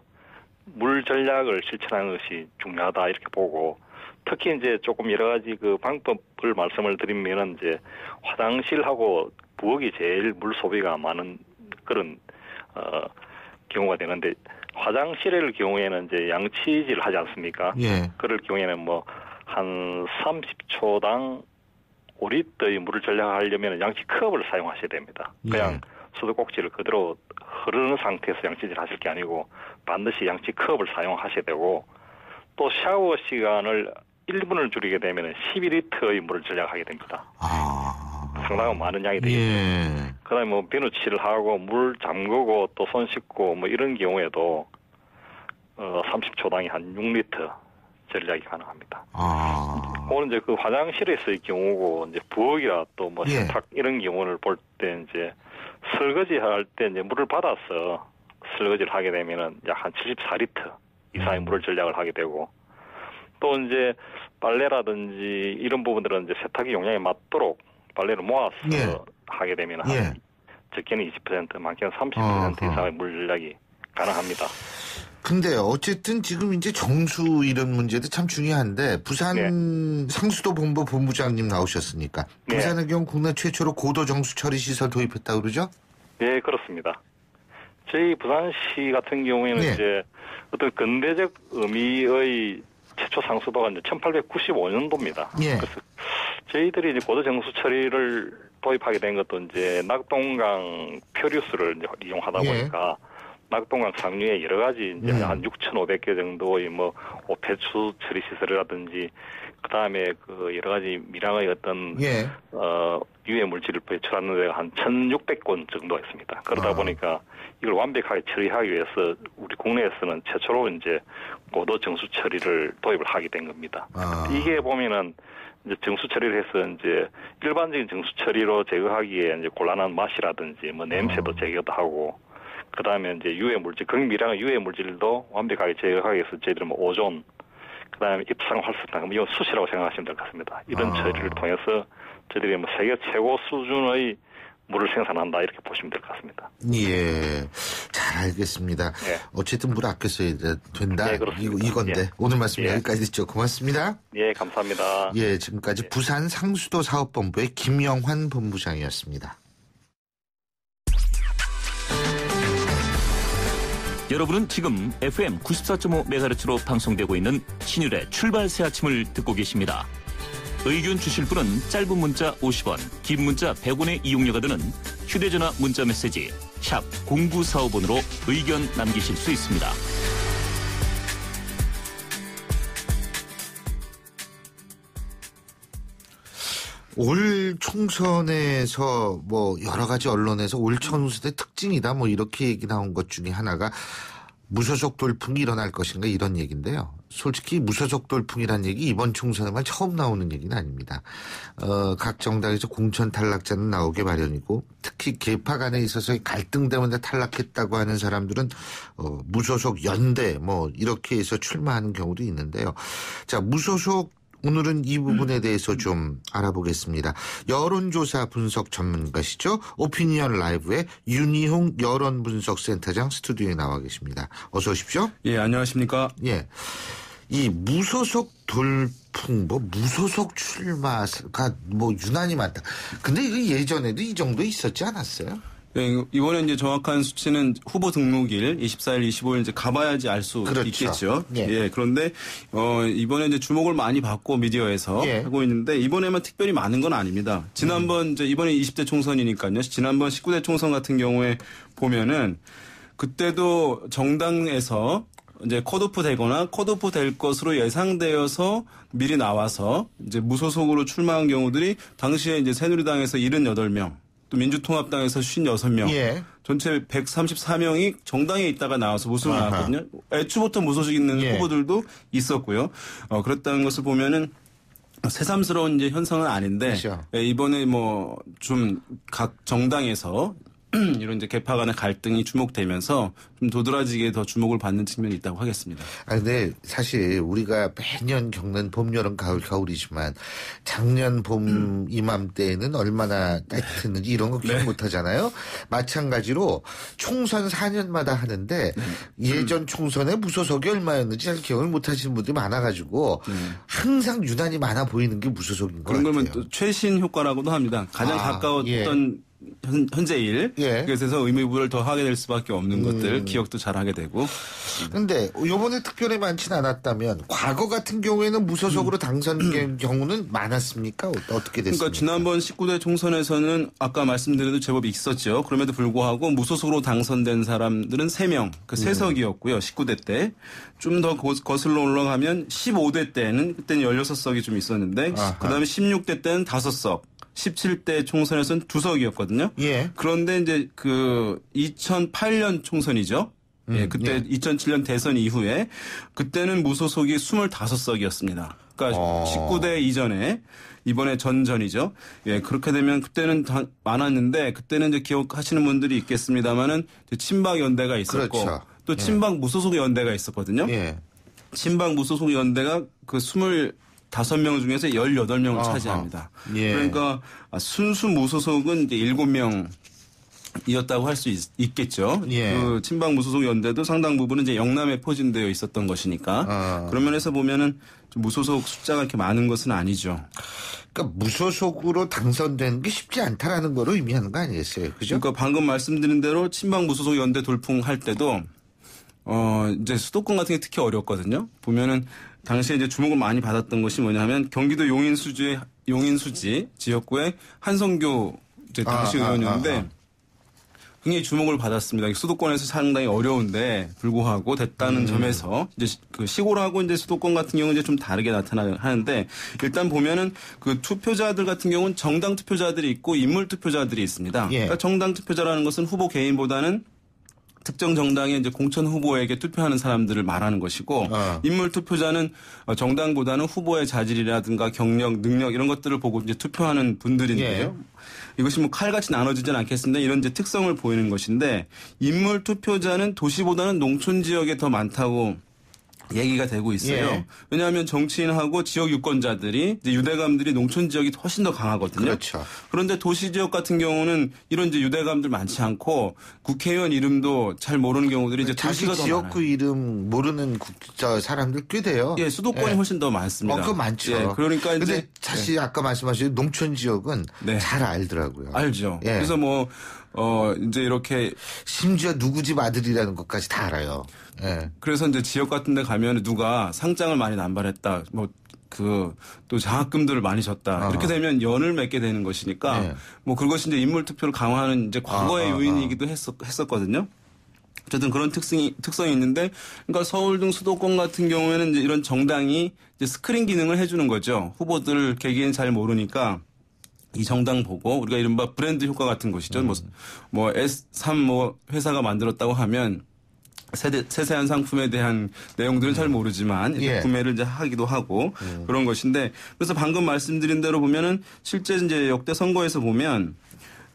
물 전략을 실천하는 것이 중요하다 이렇게 보고 특히 이제 조금 여러 가지 그 방법을 말씀을 드리면은 이제 화장실하고 부엌이 제일 물 소비가 많은 그런 경우가 되는데 화장실의 경우에는 이제 양치질 하지 않습니까? 그럴 경우에는 뭐 한 30초당 5리터의 물을 절약하려면 양치컵을 사용하셔야 됩니다. 그냥 수도꼭지를 그대로 흐르는 상태에서 양치질 하실 게 아니고 반드시 양치컵을 사용하셔야 되고 또 샤워 시간을 1분을 줄이게 되면 12리터의 물을 절약하게 됩니다. 상당히 많은 양이 되겠죠. 그다음에 뭐 비누칠을 하고 물 잠그고 또 손 씻고 뭐 이런 경우에도 30초당에 한 6리터 절약이 가능합니다. 오늘 이제 그 화장실에서의 경우고 이제 부엌이라 또 뭐 세탁 이런 경우를 볼 때 이제 설거지 할 때 이제 물을 받아서 설거지를 하게 되면은 약 한 74리터 이상의 물을 절약을 하게 되고 또 이제 빨래라든지 이런 부분들은 이제 세탁기 용량에 맞도록 빨래를 모아서 하게 되면 한 적게는 20% 많게는 30% 이상의 물 절약이 가능합니다. 근데 어쨌든 지금 이제 정수 이런 문제도 참 중요한데 부산 상수도 본부 본부장님 나오셨으니까 부산의 경우 국내 최초로 고도 정수 처리 시설 도입했다고 그러죠? 네, 그렇습니다. 저희 부산시 같은 경우에는 이제 어떤 근대적 의미의 최초 상수도가 이제 1895년도입니다. 그래서 저희들이 이제 고도 정수 처리를 도입하게 된 것도 이제 낙동강 표류수를 이제 이용하다 보니까 낙동강 상류에 여러 가지 이제 한 6,500개 정도의 뭐 배추 처리 시설이라든지 그다음에 그 여러 가지 밀양의 어떤 유해 물질을 배출하는 데가 한 1,600곳 정도 있습니다. 그러다 보니까 이걸 완벽하게 처리하기 위해서 우리 국내에서는 최초로 이제 고도 정수 처리를 도입을 하게 된 겁니다. 이게 보면은 이제 정수 처리를 해서 이제 일반적인 정수 처리로 제거하기에 이제 곤란한 맛이라든지 뭐 냄새도 제거도 하고 그 다음에 이제 유해 물질, 극미량의 유해 물질도 완벽하게 제거하기 위해서 저희들은 뭐 오존, 그 다음에 입상 활성탄, 이건 수시라고 생각하시면 될 것 같습니다. 이런 처리를 통해서 저희들이 뭐 세계 최고 수준의 물을 생산한다 이렇게 보시면 될 것 같습니다. 예, 잘 알겠습니다. 예. 어쨌든 물 아껴 써야 된다. 네, 그렇습니다. 이건데 예. 오늘 말씀 예. 여기까지 듣죠. 고맙습니다. 예, 감사합니다. 예, 지금까지 부산 상수도 사업본부의 김영환 본부장이었습니다. 여러분은 지금 FM 94.5MHz로 방송되고 있는 신율의 출발 새 아침을 듣고 계십니다. 의견 주실 분은 짧은 문자 50원, 긴 문자 100원의 이용료가 드는 휴대전화 문자 메시지 샵 0945번으로 의견 남기실 수 있습니다. 올 총선에서 뭐 여러 가지 언론에서 올 총선의 특징이다 뭐 이렇게 얘기 나온 것 중에 하나가 무소속 돌풍이 일어날 것인가 이런 얘기인데요. 솔직히 무소속 돌풍이란 얘기 이번 총선에만 처음 나오는 얘기는 아닙니다. 각 정당에서 공천 탈락자는 나오게 마련이고 특히 계파 간에 있어서의 갈등 때문에 탈락했다고 하는 사람들은 무소속 연대 뭐 이렇게 해서 출마하는 경우도 있는데요. 자, 무소속 오늘은 이 부분에 대해서 좀 알아보겠습니다. 여론조사 분석 전문가시죠. 오피니언 라이브의 윤희홍 여론분석센터장 스튜디오에 나와 계십니다. 어서 오십시오. 예, 안녕하십니까. 예, 이 무소속 돌풍, 뭐 무소속 출마가 뭐 유난히 많다. 근데 이거 예전에도 이 정도 있었지 않았어요? 네, 이번에 이제 정확한 수치는 후보 등록일 24일, 25일 이제 가봐야지 알 수 그렇죠. 있겠죠. 예. 예, 그런데 이번에 이제 주목을 많이 받고 미디어에서 예. 하고 있는데 이번에만 특별히 많은 건 아닙니다. 지난번 이제 이번에 20대 총선이니까요. 지난번 19대 총선 같은 경우에 보면은 그때도 정당에서 이제 컷오프 되거나 컷오프 될 것으로 예상되어서 미리 나와서 이제 무소속으로 출마한 경우들이 당시에 이제 새누리당에서 78명. 또 민주통합당에서 56명, 예. 전체 134명이 정당에 있다가 나와서 무소속 나왔거든요. 애초부터 무소속 있는 예. 후보들도 있었고요. 그랬다는 것을 보면은 새삼스러운 이제 현상은 아닌데 그렇죠. 이번에 뭐 좀 각 정당에서 이런 이제 계파 간의 갈등이 주목되면서 좀 도드라지게 더 주목을 받는 측면이 있다고 하겠습니다. 근데 사실 우리가 매년 겪는 봄, 여름, 가을, 겨울이지만 작년 봄 이맘때에는 얼마나 따뜻했는지 이런 거 기억 못 하잖아요. 마찬가지로 총선 4년마다 하는데 예전 총선에 무소속이 얼마였는지 잘 기억을 못 하시는 분들이 많아가지고 항상 유난히 많아 보이는 게 무소속인 것 같아요. 그런 거면 또 최신 효과라고도 합니다. 가장 가까웠던 예. 현재 일. 예. 그래서 의무부를 더 하게 될 수밖에 없는 것들 기억도 잘 하게 되고. 근데 요번에 특별히 많지는 않았다면 과거 같은 경우에는 무소속으로 당선된 경우는 많았습니까? 어떻게 됐습니까? 그러니까 지난번 19대 총선에서는 아까 말씀드려도 제법 있었죠. 그럼에도 불구하고 무소속으로 당선된 사람들은 3명, 그 3석이었고요. 19대 때. 좀 더 거슬러 올라가면 15대 때는 그때는 16석이 좀 있었는데 그다음에 16대 때는 5석. 17대 총선에서는 2석이었거든요. 예. 그런데 이제 그 2008년 총선이죠. 예, 그때 2007년 대선 이후에 그때는 무소속이 25석이었습니다. 그러니까 19대 이전에 이번에 전이죠. 예, 그렇게 되면 그때는 많았는데 그때는 이제 기억하시는 분들이 있겠습니다만은 친박 연대가 있었고 그렇죠. 또 친박 무소속 연대가 있었거든요. 예. 친박 무소속 연대가 그 25명 중에서 18명을 차지합니다. 예. 그러니까 순수 무소속은 이제 7명이었다고 할 수 있겠죠. 예. 그 친박 무소속 연대도 상당 부분은 이제 영남에 포진되어 있었던 것이니까 그런 면에서 보면은 좀 무소속 숫자가 이렇게 많은 것은 아니죠. 그러니까 무소속으로 당선되는 게 쉽지 않다라는 거로 의미하는 거 아니겠어요? 그죠? 그러니까 방금 말씀드린 대로 친박 무소속 연대 돌풍할 때도 이제 수도권 같은 게 특히 어렵거든요. 보면은 당시에 이제 주목을 많이 받았던 것이 뭐냐면 경기도 용인수지 지역구의 한성교 이제 당시 의원이었는데 굉장히 주목을 받았습니다. 수도권에서 상당히 어려운데 불구하고 됐다는 점에서 이제 그 시골하고 이제 수도권 같은 경우는 이제 좀 다르게 나타나는데 일단 보면은 그 투표자들 같은 경우는 정당 투표자들이 있고 인물 투표자들이 있습니다. 예. 그러니까 정당 투표자라는 것은 후보 개인보다는 특정 정당의 이제 공천 후보에게 투표하는 사람들을 말하는 것이고 인물 투표자는 정당보다는 후보의 자질이라든가 경력, 능력 이런 것들을 보고 이제 투표하는 분들인데요. 이것이 뭐 칼같이 나눠지진 않겠습니다. 이런 이제 특성을 보이는 것인데 인물 투표자는 도시보다는 농촌 지역에 더 많다고 얘기가 되고 있어요. 예. 왜냐하면 정치인하고 지역 유권자들이 이제 유대감들이 농촌 지역이 훨씬 더 강하거든요. 그렇죠. 그런데 도시 지역 같은 경우는 이런 이제 유대감들 많지 않고 국회의원 이름도 잘 모르는 경우들이 이제 자기 도시가 더 지역구 많아요. 이름 모르는 사람들 꽤 돼요. 예, 수도권이 예. 훨씬 더 많습니다. 그거 많죠. 예, 그러니까 근데 이제 사실 아까 말씀하신 농촌 지역은 잘 알더라고요. 알죠. 예. 그래서 이제 이렇게 심지어 누구 집 아들이라는 것까지 다 알아요. 예. 그래서 이제 지역 같은 데 가면 누가 상장을 많이 남발했다. 또 장학금들을 많이 줬다. 이렇게 되면 연을 맺게 되는 것이니까 네. 그것이 이제 인물 투표를 강화하는 이제 과거의 요인이기도 했었거든요. 어쨌든 그런 특성이 있는데, 그러니까 서울 등 수도권 같은 경우에는 이제 이런 정당이 이제 스크린 기능을 해주는 거죠. 후보들 개개인 잘 모르니까 이 정당 보고 우리가 이른바 브랜드 효과 같은 것이죠. S3 회사가 만들었다고 하면 세세한 상품에 대한 내용들은 잘 모르지만 예. 구매를 이제 하기도 하고 그런 것인데, 그래서 방금 말씀드린 대로 보면은 실제 이제 역대 선거에서 보면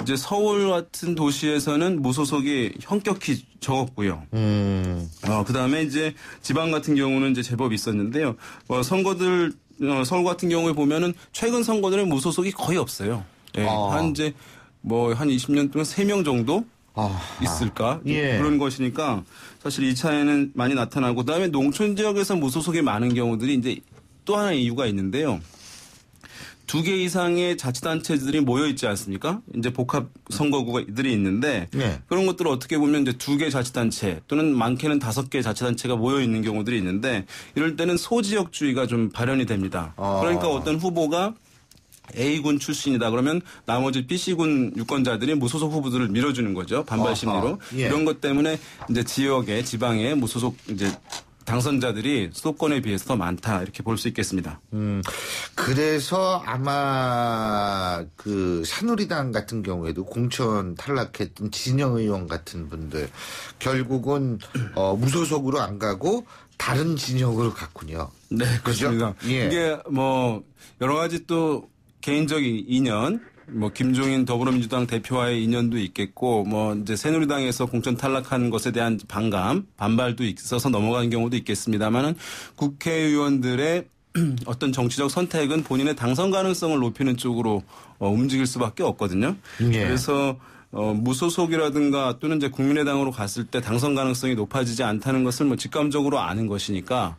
이제 서울 같은 도시에서는 무소속이 현격히 적었고요. 그다음에 이제 지방 같은 경우는 이제 제법 있었는데요. 선거들 서울 같은 경우에 보면은 최근 선거들은 무소속이 거의 없어요. 예. 한 20년 동안 3명 정도 있을까? 예. 그런 것이니까 사실 이 차이는 많이 나타나고, 그다음에 농촌 지역에서 무소속이 많은 경우들이 이제 또 하나의 이유가 있는데요. 2개 이상의 자치단체들이 모여 있지 않습니까? 이제 복합 선거구들이 있는데 그런 것들을 어떻게 보면 이제 2개 자치단체 또는 많게는 5개 자치단체가 모여 있는 경우들이 있는데, 이럴 때는 소지역주의가 좀 발현이 됩니다. 그러니까 어떤 후보가 A군 출신이다 그러면 나머지 B씨군 유권자들이 무소속 후보들을 밀어주는 거죠. 반발 심리로. 예. 이런 것 때문에 이제 지역에 지방에 무소속 이제 당선자들이 수도권에 비해서 더 많다, 이렇게 볼 수 있겠습니다. 그래서 아마 새누리당 같은 경우에도 공천 탈락했던 진영 의원 같은 분들 결국은 무소속으로 안 가고 다른 진영으로 갔군요. 네, 그렇습니다. 예. 이게 여러 가지 또 개인적인 인연, 김종인 더불어민주당 대표와의 인연도 있겠고, 이제 새누리당에서 공천 탈락한 것에 대한 반발도 있어서 넘어가는 경우도 있겠습니다만은 국회의원들의 어떤 정치적 선택은 본인의 당선 가능성을 높이는 쪽으로 움직일 수밖에 없거든요. 예. 그래서 무소속이라든가 또는 이제 국민의당으로 갔을 때 당선 가능성이 높아지지 않다는 것을 직감적으로 아는 것이니까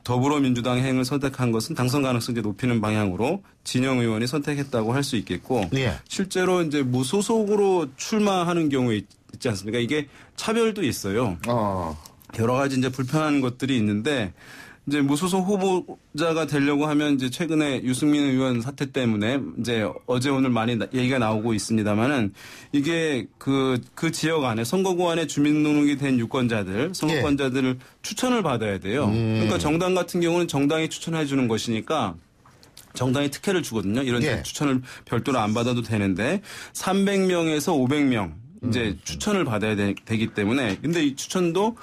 더불어민주당 행을 선택한 것은 당선 가능성을 높이는 방향으로 진영 의원이 선택했다고 할 수 있겠고, 예. 실제로 이제 무소속으로 출마하는 경우에 있지 않습니까? 이게 차별도 있어요. 여러 가지 이제 불편한 것들이 있는데, 이제 무소속 후보자가 되려고 하면 이제 최근에 유승민 의원 사태 때문에 이제 어제 오늘 많이 얘기가 나오고 있습니다만은, 이게 그 지역 안에 선거구 안에 주민등록이 된 유권자들, 선거권자들을 추천을 받아야 돼요. 그러니까 정당 같은 경우는 정당이 추천해 주는 것이니까 정당이 특혜를 주거든요. 이런 추천을 별도로 안 받아도 되는데 300명에서 500명 이제 추천을 받아야 되기 때문에, 근데 이 추천도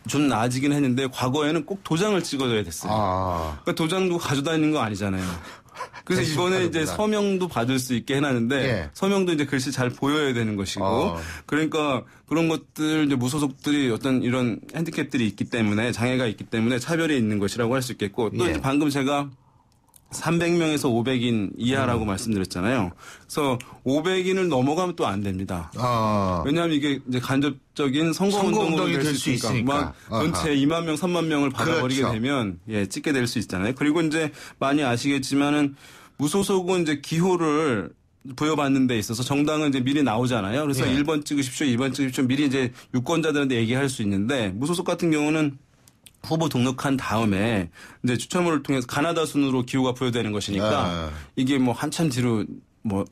좀 나아지긴 했는데 과거에는 꼭 도장을 찍어줘야 됐어요. 그러니까 도장도 가져다니는 거 아니잖아요. 그래서 이번에 이제 서명도 받을 수 있게 해놨는데 서명도 이제 글씨 잘 보여야 되는 것이고, 그러니까 그런 것들 이제 무소속들이 어떤 이런 핸디캡들이 있기 때문에, 장애가 있기 때문에 차별이 있는 것이라고 할 수 있겠고, 또 이제 방금 제가 300명에서 500인 이하라고 말씀드렸잖아요. 그래서 500인을 넘어가면 또 안 됩니다. 왜냐하면 이게 이제 간접적인 선거운동으로 될 수 있으니까. 전체 2만 명, 3만 명을 받아버리게 되면 찍게 될 수 있잖아요. 그리고 이제 많이 아시겠지만은 무소속은 이제 기호를 부여받는 데 있어서 정당은 이제 미리 나오잖아요. 그래서 1번 찍으십시오, 2번 찍으십시오. 미리 이제 유권자들한테 얘기할 수 있는데, 무소속 같은 경우는 후보 등록한 다음에 이제 추첨을 통해서 가나다 순으로 기호가 부여되는 것이니까 이게 한참 뒤로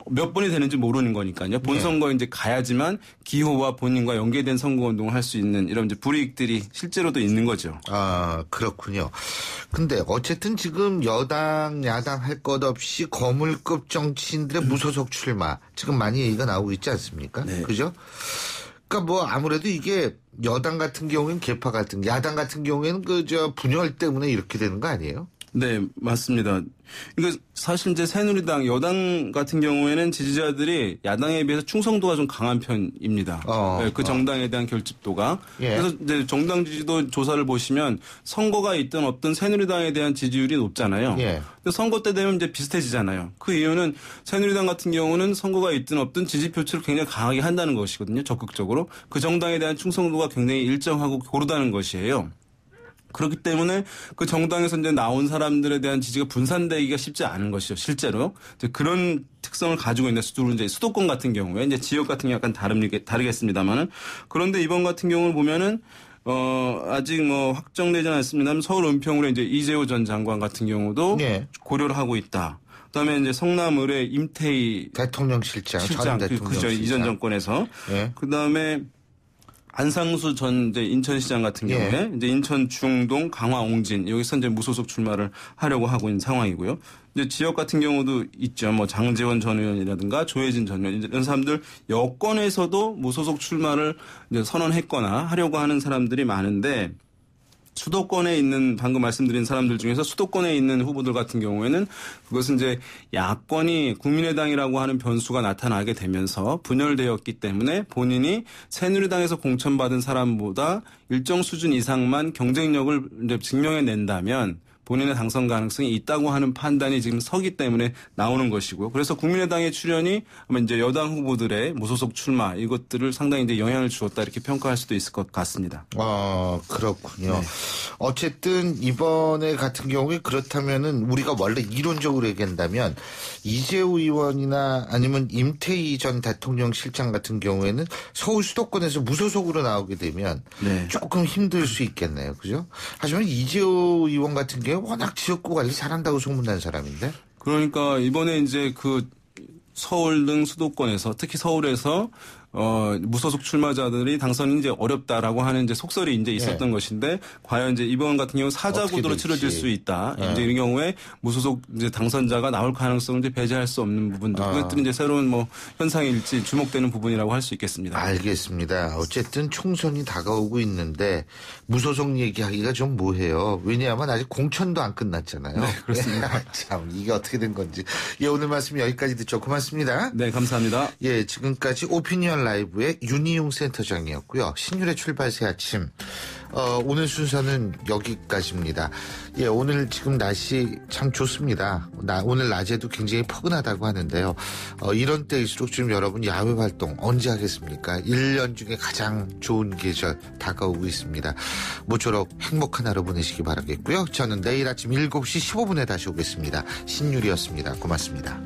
몇 번이 되는지 모르는 거니까요. 본선거에 이제 가야지만 기호와 본인과 연계된 선거운동을 할 수 있는 이런 이제 불이익들이 실제로도 있는 거죠. 그렇군요. 근데 어쨌든 지금 여당, 야당 할 것 없이 거물급 정치인들의 무소속 출마 지금 많이 얘기가 나오고 있지 않습니까? 그죠? 그러니까 아무래도 이게 여당 같은 경우에는 계파 같은, 야당 같은 경우에는 분열 때문에 이렇게 되는 거 아니에요? 네, 맞습니다. 이거 사실 이제 새누리당 여당 같은 경우에는 지지자들이 야당에 비해서 충성도가 좀 강한 편입니다. 네, 그 정당에 대한 결집도가. 예. 그래서 이제 정당 지지도 조사를 보시면 선거가 있든 없든 새누리당에 대한 지지율이 높잖아요. 예. 근데 선거 때 되면 이제 비슷해지잖아요. 그 이유는 새누리당 같은 경우는 선거가 있든 없든 지지 표출을 굉장히 강하게 한다는 것이거든요. 적극적으로. 그 정당에 대한 충성도가 굉장히 일정하고 고르다는 것이에요. 그렇기 때문에 그 정당에서 이제 나온 사람들에 대한 지지가 분산되기가 쉽지 않은 것이죠. 실제로. 이제 그런 특성을 가지고 있는 이제 수도권 같은 경우에 이제 지역 같은 게 약간 다르겠습니다만은 그런데 이번 같은 경우를 보면은 아직 뭐 확정되지는 않습니다만 서울 은평구의 이제 이재호 전 장관 같은 경우도 고려를 하고 있다. 그다음에 이제 성남 의뢰 임태희 대통령실장 그죠 이전 정권에서 그다음에 안상수 전 이제 인천시장 같은 경우에 이제 인천 중동 강화 옹진 여기서 이제 무소속 출마를 하려고 하고 있는 상황이고요. 이제 지역 같은 경우도 있죠. 뭐 장제원 전 의원이라든가 조혜진 전 의원 이런 사람들 여권에서도 무소속 출마를 이제 선언했거나 하려고 하는 사람들이 많은데. 수도권에 있는 방금 말씀드린 사람들 중에서 수도권에 있는 후보들 같은 경우에는 그것은 이제 야권이 국민의당이라고 하는 변수가 나타나게 되면서 분열되었기 때문에 본인이 새누리당에서 공천받은 사람보다 일정 수준 이상만 경쟁력을 이제 증명해낸다면 본인의 당선 가능성이 있다고 하는 판단이 지금 서기 때문에 나오는 것이고요. 그래서 국민의당의 출연이 아마 이제 여당 후보들의 무소속 출마 이것들을 상당히 이제 영향을 주었다 이렇게 평가할 수도 있을 것 같습니다. 그렇군요. 네. 어쨌든 이번에 같은 경우에 그렇다면은 우리가 원래 이론적으로 얘기한다면 이재호 의원이나 아니면 임태희 전 대통령 실장 같은 경우에는 서울 수도권에서 무소속으로 나오게 되면 조금 힘들 수 있겠네요. 그죠? 하지만 이재호 의원 같은 경우 워낙 지역구 관리 잘한다고 소문난 사람인데. 그러니까 이번에 이제 그 서울 등 수도권에서 특히 서울에서 무소속 출마자들이 당선이 이제 어렵다라고 하는 이제 속설이 이제 있었던 것인데 과연 이제 이번 같은 경우 사자구도로 치러질 수 있다. 이제 이런 경우에 무소속 이제 당선자가 나올 가능성을 이제 배제할 수 없는 부분들. 그것들이 이제 새로운 뭐 현상일지 주목되는 부분이라고 할 수 있겠습니다. 알겠습니다. 어쨌든 총선이 다가오고 있는데 무소속 얘기하기가 좀 뭐해요. 왜냐하면 아직 공천도 안 끝났잖아요. 네, 그렇습니다. 참 이게 어떻게 된 건지. 오늘 말씀 여기까지 듣죠. 고맙습니다. 네, 감사합니다. 지금까지 오피니언 라이브의 윤희용 센터장이었고요. 신율의 출발 새 아침. 오늘 순서는 여기까지입니다. 오늘 지금 날씨 참 좋습니다. 오늘 낮에도 굉장히 포근하다고 하는데요. 이런 때일수록 지금 여러분 야외 활동 언제 하겠습니까? 1년 중에 가장 좋은 계절 다가오고 있습니다. 모쪼록 행복한 하루 보내시기 바라겠고요. 저는 내일 아침 7시 15분에 다시 오겠습니다. 신율이었습니다. 고맙습니다.